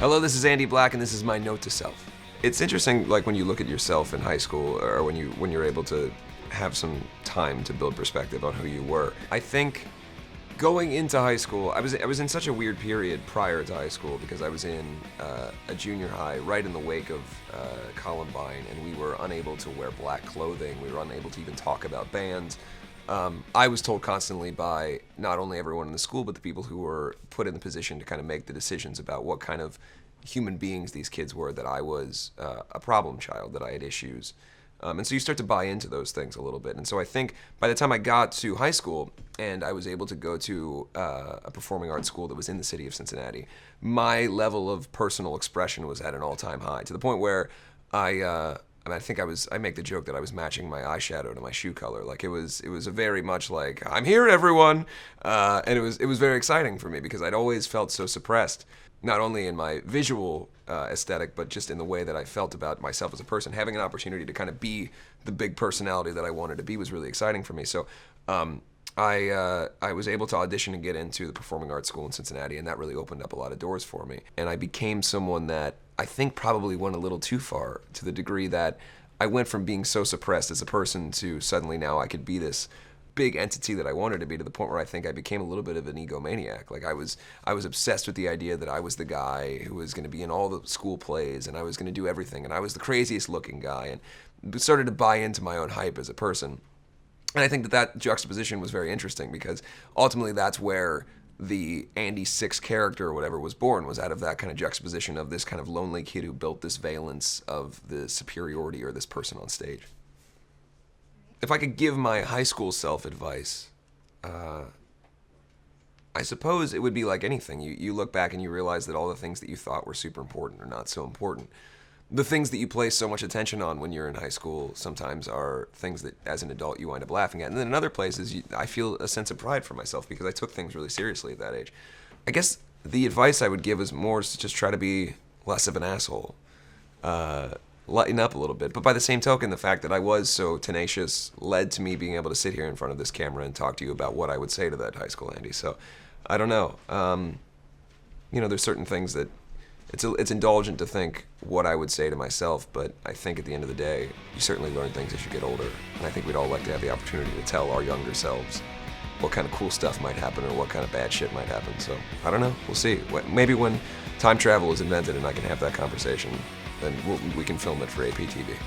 Hello, this is Andy Black, and this is my note to self. It's interesting, like when you look at yourself in high school, or when you're able to have some time to build perspective on who you were. I think going into high school, I was in such a weird period prior to high school because I was in a junior high right in the wake of Columbine, and we were unable to wear black clothing. We were unable to even talk about bands. I was told constantly by not only everyone in the school, but the people who were put in the position to kind of make the decisions about what kind of human beings these kids were, that I was a problem child, that I had issues. And so you start to buy into those things a little bit. And so I think by the time I got to high school and I was able to go to a performing arts school that was in the city of Cincinnati, my level of personal expression was at an all-time high, to the point where I make the joke that I was matching my eyeshadow to my shoe color. Like it was a very much like, I'm here, everyone. And it was very exciting for me because I'd always felt so suppressed, not only in my visual aesthetic, but just in the way that I felt about myself as a person. Having an opportunity to kind of be the big personality that I wanted to be was really exciting for me. So I was able to audition and get into the performing arts school in Cincinnati, and that really opened up a lot of doors for me. And I became someone that I think probably went a little too far, to the degree that I went from being so suppressed as a person to suddenly now I could be this big entity that I wanted to be, to the point where I think I became a little bit of an egomaniac. Like I was obsessed with the idea that I was the guy who was going to be in all the school plays, and I was going to do everything, and I was the craziest looking guy, and started to buy into my own hype as a person. And I think that juxtaposition was very interesting because ultimately that's where the Andy Six character or whatever was born, was out of that kind of juxtaposition of this kind of lonely kid who built this valence of the superiority or this person on stage. If I could give my high school self advice, I suppose it would be like anything. You look back and you realize that all the things that you thought were super important are not so important. The things that you place so much attention on when you're in high school sometimes are things that as an adult you wind up laughing at. And then in other places, I feel a sense of pride for myself because I took things really seriously at that age. I guess the advice I would give is more to just try to be less of an asshole. Lighten up a little bit. But by the same token, the fact that I was so tenacious led to me being able to sit here in front of this camera and talk to you about what I would say to that high school Andy. So I don't know. There's certain things that it's indulgent to think what I would say to myself, but I think at the end of the day, you certainly learn things as you get older. And I think we'd all like to have the opportunity to tell our younger selves what kind of cool stuff might happen or what kind of bad shit might happen. So I don't know. We'll see. Maybe when time travel is invented and I can have that conversation, then we can film it for APTV.